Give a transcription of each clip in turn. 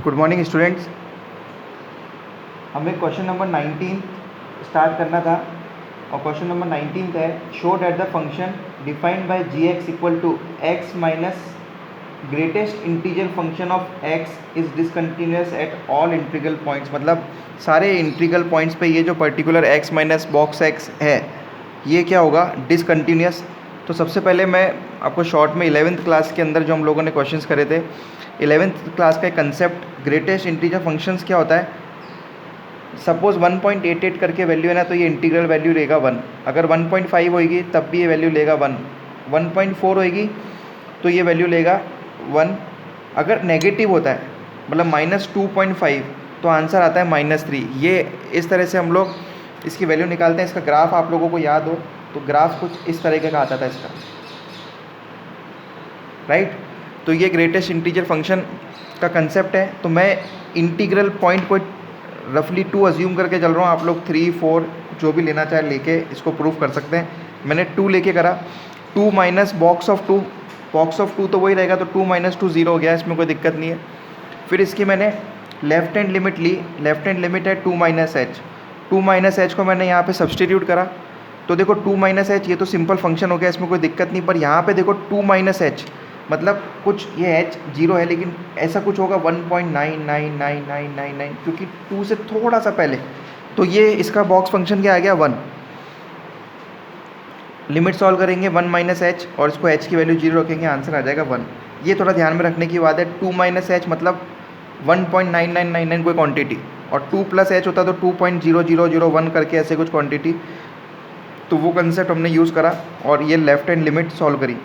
Good morning students. हमें question number 19 start करना था और क्वेश्चन नंबर 19 है show that the function defined by G X equal to X minus greatest integer function of X is discontinuous at all integral points. मतलब सारे integral points पे ये जो particular X minus box X है ये क्या होगा, डिसकंटिन्यूस। तो सबसे पहले मैं आपको शॉर्ट में 11th क्लास के अंदर जो हम लोगों ने क्वेश्चंस करे थे, 11th क्लास का कंसेप्ट ग्रेटेस्ट इंटीजर फंक्शंस क्या होता है। सपोज 1.88 करके वैल्यू है ना, तो ये इंटीग्रल वैल्यू लेगा 1। अगर 1.5 होएगी तब भी ये वैल्यू लेगा 1। 1.4 होएगी तो ये वैल्यू लेगा 1। अगर नेगेटिव होता है मतलब -2.5 तो आंसर आता है -3। ये इस तरह से हम लोग इसकी वैल्यू निकालते हैं। इसका ग्राफ आप लोगों को याद हो तो ग्राफ कुछ इस तरीके का आता था इसका, राइट। तो ये ग्रेटेस्ट इंटीजर फंक्शन का कंसेप्ट है। तो मैं इंटीग्रल पॉइंट को रफली 2 अज्यूम करके चल रहा हूँ। आप लोग 3, 4 जो भी लेना चाहे लेके इसको प्रूव कर सकते हैं। मैंने 2 लेके करा। 2 minus box of 2, box of 2 तो वही रहेगा, तो 2 माइनस 2 0 हो गया, इसमें कोई दिक्कत नहीं है। फिर इसकी मैंने लेफ्ट हैंड लिमिट ली। लेफ्ट हैंड लिमिट है 2 माइनस एच। 2 माइनस एच को मैंने यहाँ पे सब्सटीट्यूट करा तो देखो 2 माइनस एच, ये तो सिंपल फंक्शन हो गया, इसमें कोई दिक्कत नहीं। पर यहाँ पे देखो 2 माइनस एच मतलब कुछ ये एच 0 है लेकिन ऐसा कुछ होगा 1.99999 क्योंकि 2 से थोड़ा सा पहले। तो ये इसका बॉक्स फंक्शन क्या आ गया 1। लिमिट सॉल्व करेंगे 1 माइनस एच और इसको एच की वैल्यू 0 रखेंगे, आंसर आ जाएगा 1। ये थोड़ा ध्यान में रखने की बात है। 2 माइनस एच मतलब 1.9999 कोई क्वांटिटी, और 2 प्लस एच होता तो 2.0001 करके ऐसे कुछ क्वांटिटी। तो वो कंसेप्ट हमने यूज़ करा और ये लेफ्ट हैंड लिमिट सॉल्व करी।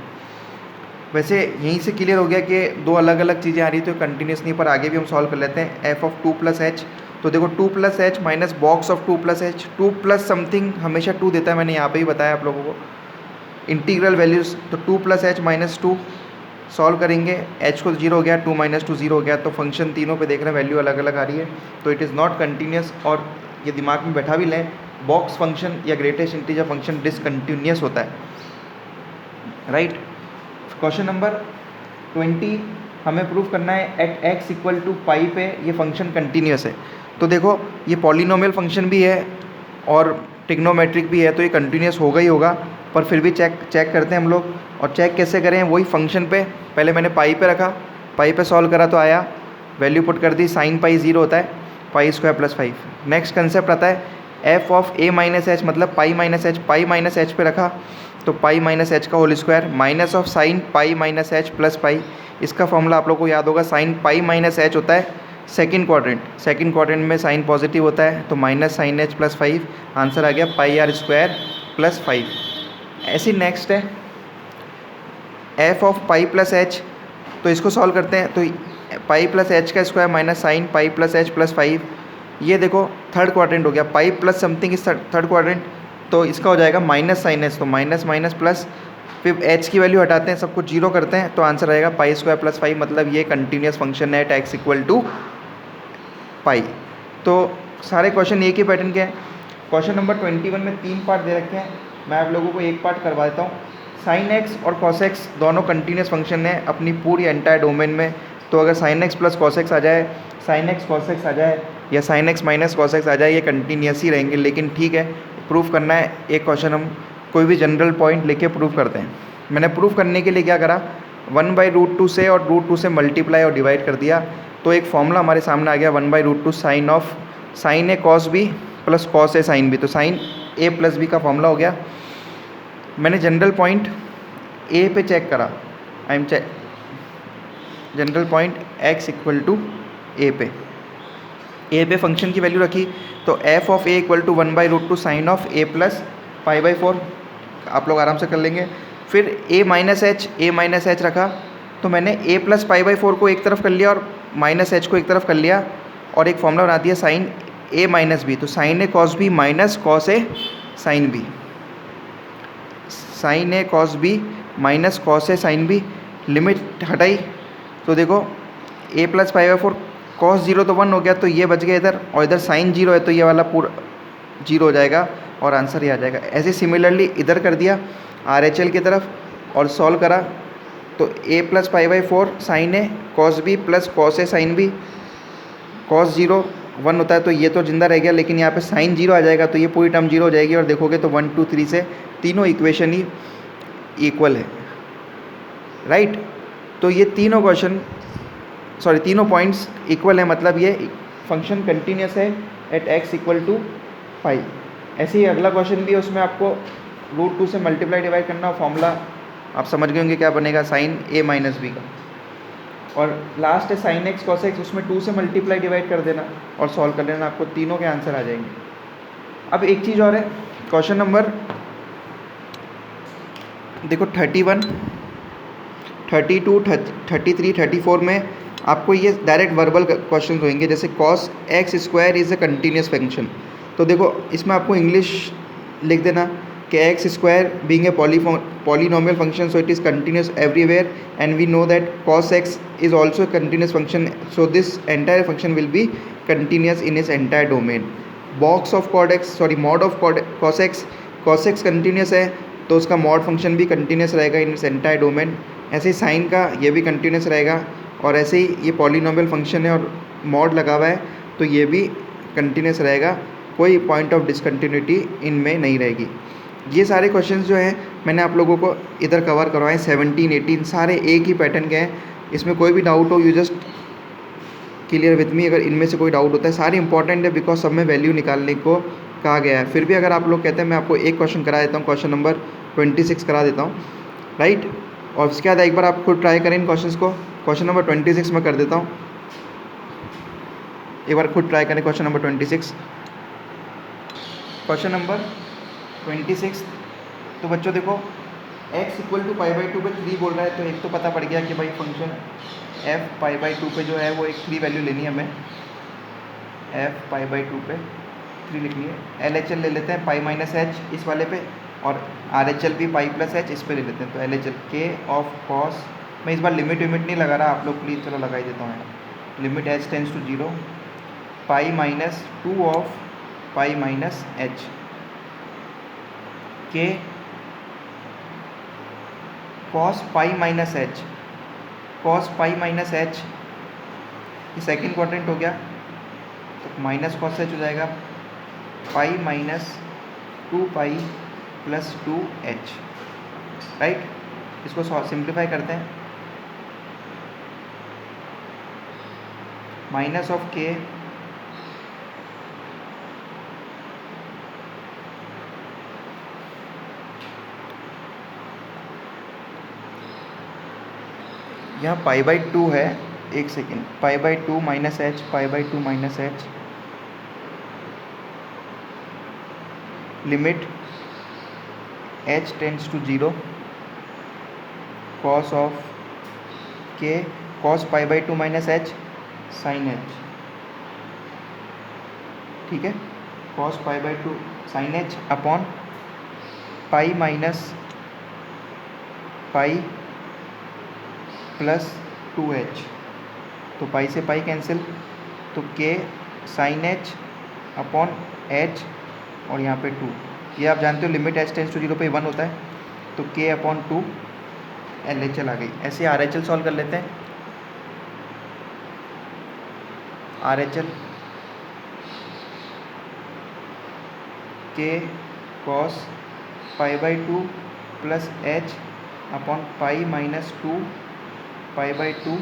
वैसे यहीं से क्लियर हो गया कि दो अलग अलग चीज़ें आ रही तो कंटिन्यूस नहीं, पर आगे भी हम सॉल्व कर लेते हैं। एफ ऑफ 2 प्लस एच, तो देखो 2 plus H minus box of 2 plus H. 2 plus something हमेशा 2 देता है, मैंने यहाँ पे ही बताया आप लोगों को। इंटीग्रल वैल्यूज़ तो 2 प्लस एच माइनस 2 सॉल्व करेंगे, एच को 0 हो गया, 2 माइनस 2 0 हो गया। तो फंक्शन तीनों पे देख रहे हैं वैल्यू अलग अलग आ रही है, तो इट इज़ नॉट कंटिन्यूस। और ये दिमाग में बैठा भी लें, बॉक्स फंक्शन या ग्रेटेस्ट इंटीजर फंक्शन डिसकंटिन्यूस होता है, राइट। क्वेश्चन नंबर 20 हमें प्रूव करना है एट एक्स इक्वल टू पाई पे ये फंक्शन कंटिन्यूस है। तो देखो ये पॉलिनोमियल फंक्शन भी है और ट्रिग्नोमेट्रिक भी है, तो ये कंटिन्यूस होगा ही होगा। पर फिर भी चेक करते हैं हम लोग। और चेक कैसे करें, वही फंक्शन पे पहले मैंने पाई पे रखा, पाई पे सॉल्व करा तो आया, वैल्यू पुट कर दी, साइन पाई 0 होता है, pi square plus 5। Next concept आता है F of A minus H मतलब pi minus H. Pi minus H पे रखा तो पाई माइनस एच का whole square minus of sine pi minus H plus pi. इसका फॉर्मूला आप लोग को याद होगा, साइन पाई माइनस एच होता है सेकंड क्वाड्रेंट। सेकंड क्वाड्रेंट में साइन पॉजिटिव होता है तो minus sine H plus 5, answer आ गया पाई आर स्क्वायर प्लस 5। ऐसी नेक्स्ट है F of pi plus H, तो इसको सॉल्व करते हैं। तो पाई प्लस एच का square minus sine pi plus H plus 5। ये देखो थर्ड क्वाड्रेंट हो गया, pi plus something is third quadrant, तो इसका हो जाएगा माइनस साइन एच, तो माइनस माइनस प्लस, फिर एच की वैल्यू हटाते हैं, सब कुछ 0 करते हैं, तो आंसर आएगा पाई स्क्वायर प्लस 5। मतलब ये कंटिन्यूस फंक्शन है एट एक्स इक्वल टू पाई। तो सारे क्वेश्चन एक ही पैटर्न के हैं। क्वेश्चन नंबर 21 में 3 पार्ट दे रखे हैं, मैं आप लोगों को एक पार्ट करवा देता हूँ। साइन एक्स और कॉस एक्स दोनों कंटिन्यूस फंक्शन है अपनी पूरी एंटायर डोमेन में। तो अगर sine X plus cos X आ जाए, साइन एक्स कॉस एक्स आ जाए या sine X minus cos X आ जाए, ये कंटिन्यूस ही रहेंगे। लेकिन ठीक है, प्रूफ करना है एक क्वेश्चन, हम कोई भी जनरल पॉइंट लेके प्रूफ करते हैं। मैंने प्रूफ करने के लिए क्या करा, 1/√2 से और √2 से मल्टीप्लाई और डिवाइड कर दिया, तो एक फॉर्मूला हमारे सामने आ गया 1/√2 sine of sine A cos B plus cos A sine B. तो साइन ए प्लस बी का फॉर्मूला हो गया। मैंने जनरल पॉइंट ए पे चेक करा, general point X equal to A पे फंक्शन की वैल्यू रखी, तो F of A equal to 1/√2 sine of A plus पाई/4 आप लोग आराम से कर लेंगे। फिर ए माइनस एच रखा, तो मैंने ए प्लस पाई/4 को एक तरफ कर लिया और माइनस एच को एक तरफ कर लिया और एक फॉर्मूला बना दिया साइन ए माइनस बी। तो sine A cos B minus cos A sine B, sign A cos B minus cos A sine B. Limit हटाई तो देखो ए प्लस पाई/4 कॉस 0 तो 1 हो गया, तो ये बच गया इधर, और इधर साइन 0 है तो ये वाला पूरा 0 हो जाएगा और आंसर ही आ जाएगा। ऐसे सिमिलरली इधर कर दिया RHL की तरफ और सॉल्व करा, तो a प्लस पाई/4 sine A cos B plus cos A sine B cos 0 1 होता है तो ये तो जिंदा रह गया, लेकिन यहाँ पे साइन 0 आ जाएगा तो ये पूरी टर्म 0 हो जाएगी, और देखोगे तो 1 2 3 से तीनों इक्वेशन ही इक्वल है, राइट। तो ये तीनों तीनों पॉइंट्स इक्वल है, मतलब ये फंक्शन कंटिन्यूस है एट x इक्वल टू पाई। ऐसे ही अगला क्वेश्चन भी है, उसमें आपको √2 से मल्टीप्लाई डिवाइड करना, फॉर्मूला आप समझ गए होंगे क्या बनेगा, साइन a माइनस बी का। और लास्ट है साइन x cos x, उसमें 2 से मल्टीप्लाई डिवाइड कर देना और सॉल्व कर लेना, आपको तीनों के आंसर आ जाएंगे। अब एक चीज़ और है, क्वेश्चन नंबर देखो 31 32 33 34 में आपको ये डायरेक्ट वर्बल क्वेश्चन होंगे, जैसे cos x square is a continuous function. तो देखो इसमें आपको इंग्लिश लिख देना कि x square being a polynomial function so it is continuous everywhere and we know that cos x is also continuous function, so this entire function will be continuous in its entire domain. Box of mod of cos x continuous है तो उसका mod function भी continuous रहेगा इन its entire domain. ऐसे ही sign का ये भी continuous रहेगा, और ऐसे ही ये पॉलीनोमियल फंक्शन है और मॉड लगा हुआ है तो ये भी कंटिन्यूस रहेगा, कोई पॉइंट ऑफ डिसकंटिन्यूटी इनमें नहीं रहेगी। ये सारे क्वेश्चंस जो हैं मैंने आप लोगों को इधर कवर करवाए, 17 18 सारे एक ही पैटर्न के हैं। इसमें कोई भी डाउट हो you just clear with me, अगर इनमें से कोई डाउट होता है। सारे इंपॉर्टेंट है बिकॉज सब में वैल्यू निकालने को कहा गया है। फिर भी अगर आप लोग कहते हैं मैं आपको एक क्वेश्चन करा देता हूँ, क्वेश्चन नंबर 26 करा देता हूँ, राइट। और उसके बाद एक बार आप खुद ट्राई करें इन क्वेश्चंस को। क्वेश्चन नंबर 26 में कर देता हूँ, एक बार खुद ट्राई करें क्वेश्चन नंबर 26। क्वेश्चन नंबर 26, तो बच्चों देखो x इक्वल टू π/2 पे 3 बोल रहा है, तो एक तो पता पड़ गया कि भाई फंक्शन f π/2 पे जो है वो एक 3 वैल्यू लेनी है हमें, f π/2 पे 3 लिखनी है। LHL ले लेते हैं π-h इस वाले पे, और RHL भी π+h इस पे ले लेते हैं। तो LHL k ऑफ cos, मैं इस बार लिमिट नहीं लगा रहा, आप लोग प्लीज़ चलो लगा ही देता हूँ। Limit h tends to 0 π-2 of π-h k cos π-h, cos π-h ये सेकेंड क्वाड्रेंट हो गया, तो माइनस cos h हो जाएगा π-2π + 2h, राइट। इसको सिंप्लीफाई करते हैं, माइनस ऑफ k यहाँ π/2 है, एक second, π/2 minus h, π/2 minus h, limit h tends to 0 cos of k cos π/2 minus h sin h, ठीक है, cos π/2 sin h upon pi minus pi plus 2h, तो pi से pi cancel, तो k sin h upon h और यहाँ पे 2, ये आप जानते हो लिमिट h टेंस टू 0 पे 1 होता है, तो k अपॉन 2 LHL आ गई। ऐसे RHL सॉल्व कर लेते हैं। RHL k cos π/2 plus h upon pi minus 2 π/2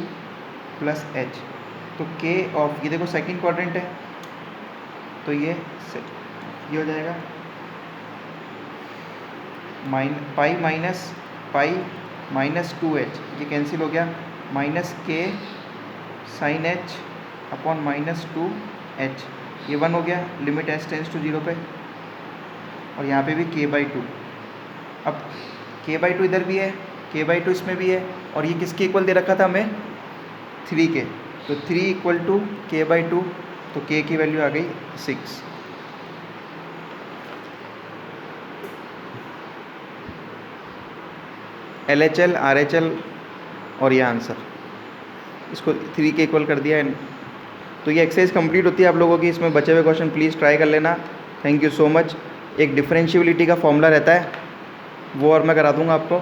plus h, तो k ऑफ, ये देखो सेकंड क्वाड्रेंट है तो ये हो जाएगा पाई माइनस 2h, ये कैंसिल हो गया, minus k sin h upon minus 2h, ये 1 हो गया, लिमिट h टेंस टू 0 पे, और यहाँ पे भी k/2। अब k/2 इधर भी है, k/2 इसमें भी है, और ये किसके इक्वल दे रखा था हमें, 3 के, तो 3 इक्वल टू k/2, तो k की वैल्यू आ गई 6। LHL RHL और ये आंसर, इसको 3 के इक्वल कर दिया है। तो ये एक्सरसाइज कंप्लीट होती है आप लोगों की। इसमें बचे हुए क्वेश्चन प्लीज़ ट्राई कर लेना। Thank you so much. एक डिफरेंशियबिलिटी का फॉर्मूला रहता है वो और मैं करा दूंगा आपको,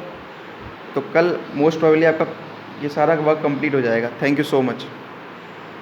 तो कल मोस्ट प्रोबेबली आपका ये सारा वर्क कंप्लीट हो जाएगा। Thank you so much.